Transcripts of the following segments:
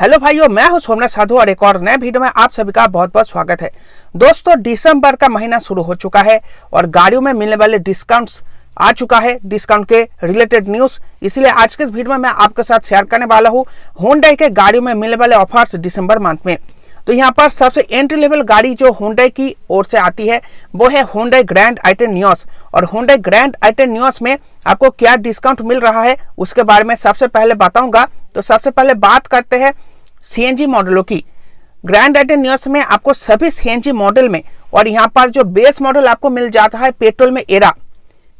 Hello भाइयों, मैं हूं सोमनाथ साधु और एक और नए वीडियो में आप सभी का बहुत बहुत स्वागत है। दोस्तों, दिसंबर का महीना शुरू हो चुका है और गाड़ियों में मिलने वाले डिस्काउंट्स आ चुका है, डिस्काउंट के रिलेटेड न्यूज। इसलिए आज के इस वीडियो में मैं आपके साथ शेयर करने वाला हूं Hyundai के गाड़ियों में मिलने वाले ऑफर्स दिसंबर मंथ में। तो यहाँ पर सबसे एंट्री लेवल गाड़ी जो Hyundai की ओर से आती है वो है Hyundai ग्रैंड i10 Nios। और Hyundai ग्रैंड i10 Nios में आपको क्या डिस्काउंट मिल रहा है उसके बारे में सबसे पहले बताऊंगा। तो सबसे पहले बात करते हैं सीएनजी मॉडलों की। ग्रैंड i10 Nios में आपको सभी सीएनजी मॉडल में और यहाँ पर जो बेस मॉडल आपको मिल जाता है पेट्रोल में एरा,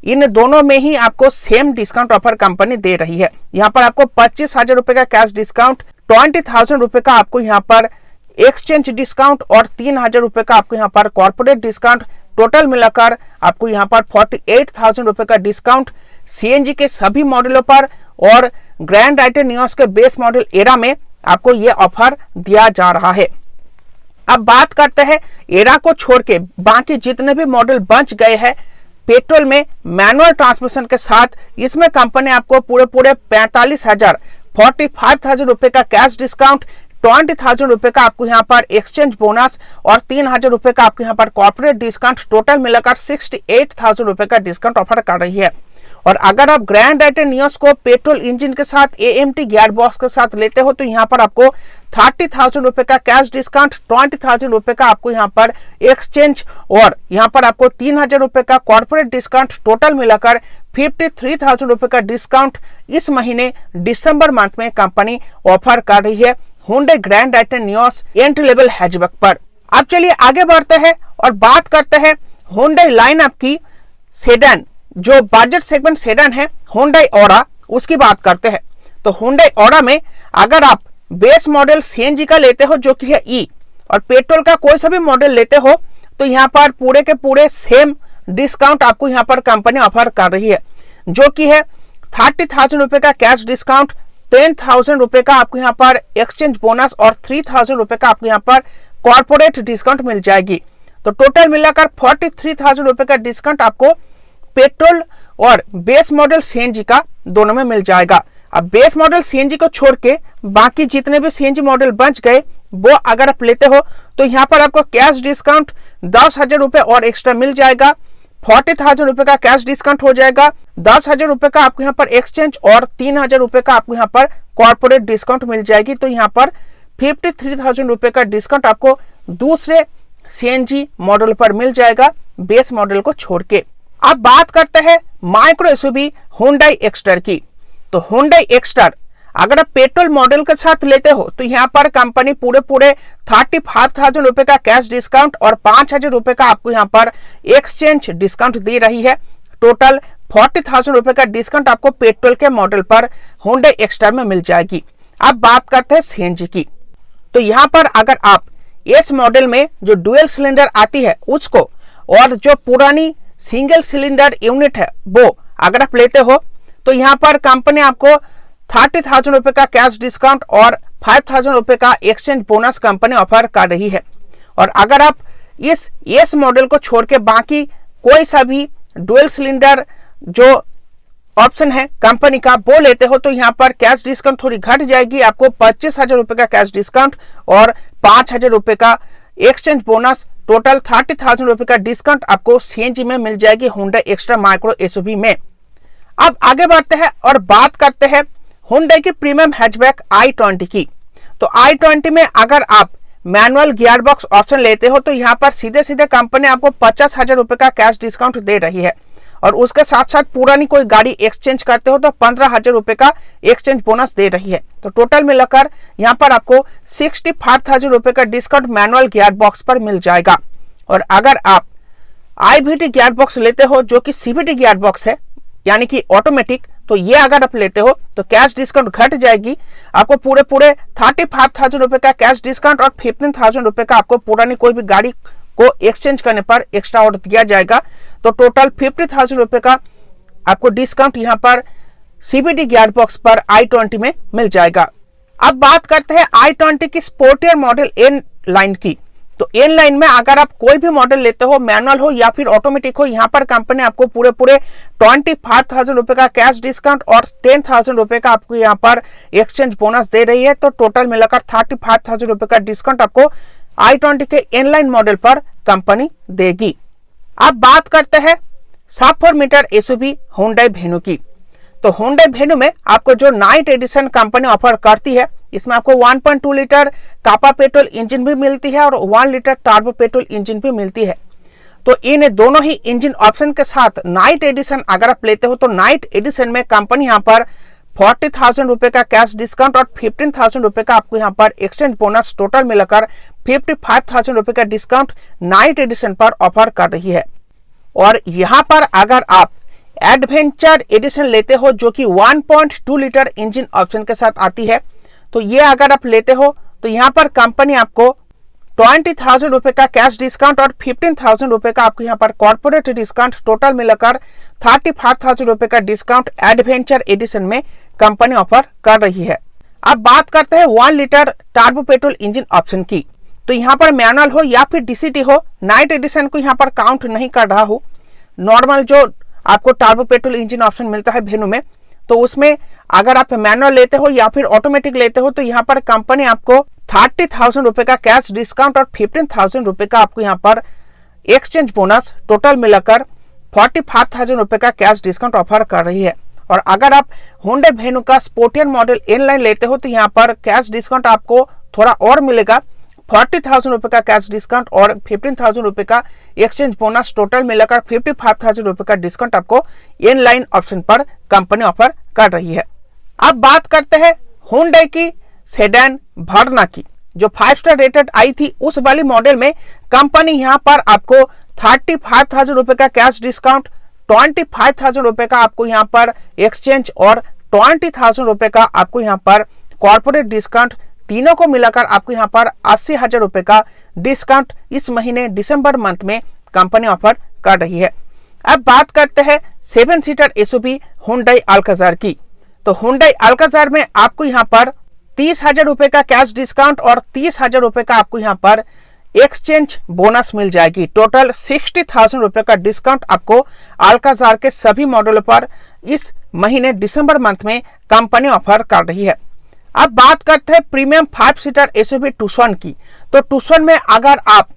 इन दोनों में ही आपको सेम डिस्काउंट ऑफर कंपनी दे रही है। यहाँ पर आपको 25,000 रुपए का कैश डिस्काउंट, 20,000 रुपए का आपको यहाँ पर एक्सचेंज डिस्काउंट और 3,000 रुपए का आपको यहाँ पर कॉर्पोरेट डिस्काउंट, टोटल मिलाकर आपको यहाँ पर 48,000 रुपए का डिस्काउंट सीएनजी के सभी मॉडलों पर। और ग्रैंड i10 Nios के बेस मॉडल एरा में आपको ये ऑफर दिया जा रहा है। अब बात करते हैं एरा को छोड़ के बाकी जितने भी मॉडल बच गए हैं पेट्रोल में मैनुअल ट्रांसमिशन के साथ, इसमें कंपनी आपको पूरे 45,000 रुपए का कैश डिस्काउंट, 20,000 रुपए का आपको यहाँ पर एक्सचेंज बोनस और 3,000 रुपए का आपको यहाँ पर कॉर्पोरेट डिस्काउंट, टोटल मिलाकर 68,000 रुपए का डिस्काउंट ऑफर कर रही है। और अगर आप ग्रैंड i10 Nios को पेट्रोल इंजन के साथ AMT गियर बॉक्स के साथ लेते हो तो यहाँ पर आपको 30,000 रुपए का कैश डिस्काउंट, 20,000 रुपए का आपको यहाँ पर एक्सचेंज और यहाँ पर आपको 3,000 रुपए का कॉर्पोरेट डिस्काउंट, टोटल मिलाकर 53,000 रुपए का डिस्काउंट इस महीने दिसंबर मंथ में कंपनी ऑफर कर रही है Hyundai grand i10 Nios entry level hatchback पर। अब चलिए आगे बढ़ते हैं और बात करते हैं Hyundai लाइनअप की सेडान, जो बजट सेगमेंट सेडान है Hyundai Aura, उसकी बात करते हैं। तो Hyundai Aura में अगर आप बेस मॉडल सीएनजी का लेते हो जो कि है ई, और पेट्रोल का कोई सा भी मॉडल लेते हो तो यहाँ पर पूरे के पूरे सेम डिस्काउंट आपको यहाँ पर कंपनी ऑफर कर रही है, जो कि है 30,000 रुपए का कैश डिस्काउंट, 10,000 रुपए का आपको यहाँ पर एक्सचेंज बोनस और 3,000 रुपए का आपको यहाँ पर कॉर्पोरेट डिस्काउंट मिल जाएगी। तो टोटल मिलाकर 43,000 रुपए का डिस्काउंट आपको पेट्रोल और बेस मॉडल सीएनजी का दोनों में मिल जाएगा। अब बेस मॉडल सीएनजी को छोड़ के बाकी जितने भी सीएनजी मॉडल बच गए वो अगर आप लेते हो तो यहाँ पर आपको कैश डिस्काउंट 10,000 रुपए और एक्स्ट्रा मिल जाएगा, 40,000 रुपए का कैश डिस्काउंट हो जाएगा, 10,000 रुपए का आपको यहाँ पर एक्सचेंज और 3,000 रुपए का आपको यहाँ पर कॉर्पोरेट डिस्काउंट मिल जाएगी। तो यहाँ पर 53,000 रुपए का डिस्काउंट आपको दूसरे सीएनजी मॉडल पर मिल जाएगा बेस मॉडल को छोड़ के। अब बात करते हैं माइक्रो एसयूवी Hyundai Exter की। तो Hyundai Exter अगर आप पेट्रोल मॉडल के साथ लेते हो तो यहाँ पर कंपनी पूरे 35,000 रुपए का कैश डिस्काउंट और 5,000 रुपए का आपको यहाँ पर एक्सचेंज डिस्काउंट दे रही है। टोटल 40,000 रुपए का डिस्काउंट आपको पेट्रोल के मॉडल पर Hyundai Exter में मिल जाएगी। अब बात करते हैं सीएनजी की। तो यहाँ पर अगर आप इस मॉडल में जो डुअल सिलेंडर आती है उसको और जो पुरानी सिंगल सिलेंडर यूनिट है वो अगर आप लेते हो तो यहाँ पर कंपनी आपको 30,000 रुपए का कैश डिस्काउंट और 5,000 रुपए का एक्सचेंज बोनस कंपनी ऑफर कर रही है। और अगर आप इस मॉडल को छोड़ के बाकी कोई सा भी डुअल सिलेंडर जो ऑप्शन है कंपनी का वो लेते हो तो यहाँ पर कैश डिस्काउंट थोड़ी घट जाएगी, आपको 25,000 रुपए का कैश डिस्काउंट और 5,000 रुपए का एक्सचेंज बोनस, टोटल 30,000 रुपए का डिस्काउंट आपको सीएनजी में मिल जाएगी Hyundai Exter माइक्रो एसयूवी में। अब आगे बढ़ते हैं और बात करते हैं Hyundai की प्रीमियम हैचबैक i20 की। तो i20 में अगर आप मैनुअल गियर बॉक्स ऑप्शन लेते हो तो यहाँ पर सीधे सीधे कंपनी आपको 50,000 रुपए का कैश डिस्काउंट दे रही है और उसके साथ साथ पुरानी कोई गाड़ी एक्सचेंज करते हो तो 15,000 रुपए का एक्सचेंज बोनस दे रही है। तो टोटल मिलाकर यहाँ पर आपको 65,000 रुपए का डिस्काउंट मैनुअल गियर बॉक्स पर मिल जाएगा। और अगर आप IVT गियर बॉक्स लेते हो जो कि CVT गियर बॉक्स है यानी कि ऑटोमेटिक, तो ये अगर आप लेते हो तो कैश डिस्काउंट घट जाएगी, आपको पूरे 35,000 रुपए का कैश डिस्काउंट और 15,000 रुपए का आपको पुरानी कोई भी गाड़ी को एक्सचेंज करने पर एक्स्ट्रा और दिया जाएगा। तो टोटल 50,000 रुपए का आपको डिस्काउंट यहाँ पर CVT गियर बॉक्स पर i20 में मिल जाएगा। अब बात करते हैं i20 की स्पोर्टियर मॉडल एन लाइन की। तो इन लाइन में अगर आप कोई भी मॉडल लेते हो, मैनुअल हो या फिर ऑटोमेटिक हो, यहाँ पर कंपनी आपको पूरे 25,000 रुपए का कैश डिस्काउंट और 10,000 रुपए का आपको यहाँ पर एक्सचेंज बोनस दे रही है। तो टोटल मिलाकर 35,000 रुपए का डिस्काउंट आपको i20 के इनलाइन मॉडल पर कंपनी देगी। अब बात करते हैं सब 4 मीटर एसयूवी Hyundai Venue की। तो Hyundai Venue में आपको जो नाइट एडिशन कंपनी ऑफर करती है, इसमें आपको 1.2 लीटर कापा पेट्रोल इंजन भी मिलती है और 1 लीटर टर्बो पेट्रोल इंजन भी मिलती है। तो इन दोनों ही इंजन ऑप्शन के साथ नाइट एडिशन अगर आप लेते हो तो नाइट एडिशन में कंपनी यहाँ पर 40,000 रुपए का कैश डिस्काउंट और 15,000 रुपए का आपको यहाँ पर एक्सचेंज बोनस, टोटल मिलाकर 55,000 रुपए का डिस्काउंट नाइट एडिशन पर ऑफर कर रही है। और यहाँ पर अगर आप एडवेंचर एडिशन लेते हो जो कि 1.2 लीटर इंजन ऑप्शन के साथ आती है, तो ये अगर आप लेते हो तो यहाँ पर कंपनी आपको 20,000 रुपए का कैश डिस्काउंट और 15,000 रुपए का आपको यहाँ पर कॉर्पोरेट डिस्काउंट, टोटल मिलाकर 35,000 रुपए का डिस्काउंट एडवेंचर एडिशन में कंपनी ऑफर कर रही है। अब बात करते हैं 1 litre turbo petrol engine option की। तो यहाँ पर मैनुअल हो या फिर डीसीटी हो, नाइट एडिशन को यहाँ पर काउंट नहीं कर रहा हूँ। नॉर्मल जो आपको टर्बो पेट्रोल इंजन ऑप्शन मिलता है Venue में, तो उसमें अगर आप मैनुअल लेते हो या फिर ऑटोमेटिक लेते हो तो यहाँ पर कंपनी आपको 30,000 रुपए का कैश डिस्काउंट और 15,000 रुपए का आपको यहाँ पर एक्सचेंज बोनस, टोटल मिलाकर 45,000 रुपए का कैश डिस्काउंट ऑफर कर रही है। और अगर आप Hyundai Venue का स्पोर्टियर मॉडल इनलाइन लेते हो तो यहाँ पर कैश डिस्काउंट आपको थोड़ा और मिलेगा, 40,000 रुपए का कैश डिस्काउंट और 15,000 रुपए का एक्सचेंज बोनस, टोटल मिलाकर 55,000 रुपए का डिस्काउंट आपको इनलाइन ऑप्शन पर कंपनी ऑफर कर रही है। अब बात करते हैं Hyundai की सेडान वर्ना की, जो 5 स्टार रेटेड आई थी। उस वाली मॉडल में कंपनी यहाँ पर आपको 35,000 रुपए का कैश डिस्काउंट, 25,000 रुपए का आपको यहाँ पर एक्सचेंज और 20,000 रुपए का आपको यहाँ पर कॉर्पोरेट डिस्काउंट, तीनों को मिलाकर आपको यहाँ पर 80,000 रुपए का डिस्काउंट इस महीने दिसंबर मंथ में कंपनी ऑफर कर रही है। अब बात करते हैं 7 सीटर एसयूवी Hyundai Alcazar की। तो Hyundai Alcazar में आपको यहाँ पर 30,000 रुपए का कैश डिस्काउंट और 30,000 रुपए का आपको यहाँ पर एक्सचेंज बोनस मिल जाएगी। टोटल 60,000 रुपए का डिस्काउंट आपको Alcazar के सभी मॉडलों पर इस महीने दिसंबर मंथ में कंपनी ऑफर कर रही है। अब बात करते हैं प्रीमियम 5 सीटर एसयूवी Tucson की। तो Tucson में अगर आप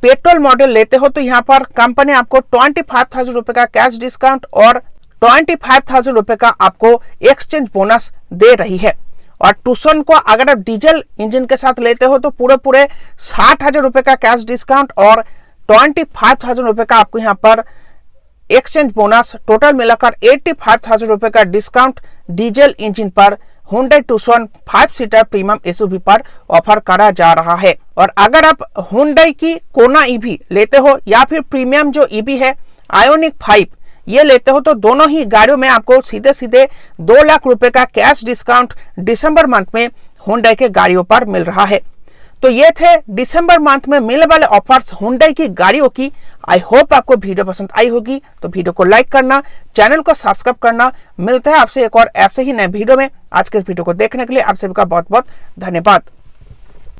पेट्रोल मॉडल लेते हो तो यहाँ पर कंपनी आपको 25,000 रुपए का कैश डिस्काउंट और 25,000 रुपए का आपको एक्सचेंज बोनस दे रही है। और Tucson को अगर आप डीजल इंजन के साथ लेते हो तो पूरे 60,000 रुपए का कैश डिस्काउंट और 25,000 रुपए का आपको यहाँ पर एक्सचेंज बोनस, टोटल मिलाकर 85,000 रुपए का डिस्काउंट डीजल इंजन पर Hyundai Tucson 5 seater premium SUV पर ऑफर करा जा रहा है। और अगर आप Hyundai की Kona EV लेते हो या फिर प्रीमियम जो EV है Ioniq 5 ये लेते हो तो दोनों ही गाड़ियों में आपको सीधे 2 लाख रुपए का कैश डिस्काउंट दिसंबर मंथ में Hyundai के गाड़ियों पर मिल रहा है। तो ये थे दिसंबर मंथ में मिलने वाले ऑफर्स Hyundai की गाड़ियों की। आई होप आपको वीडियो पसंद आई होगी, तो वीडियो को लाइक करना, चैनल को सब्सक्राइब करना। मिलते हैं आपसे एक और ऐसे ही नए वीडियो में। आज के इस वीडियो को देखने के लिए आप सभी का बहुत बहुत धन्यवाद।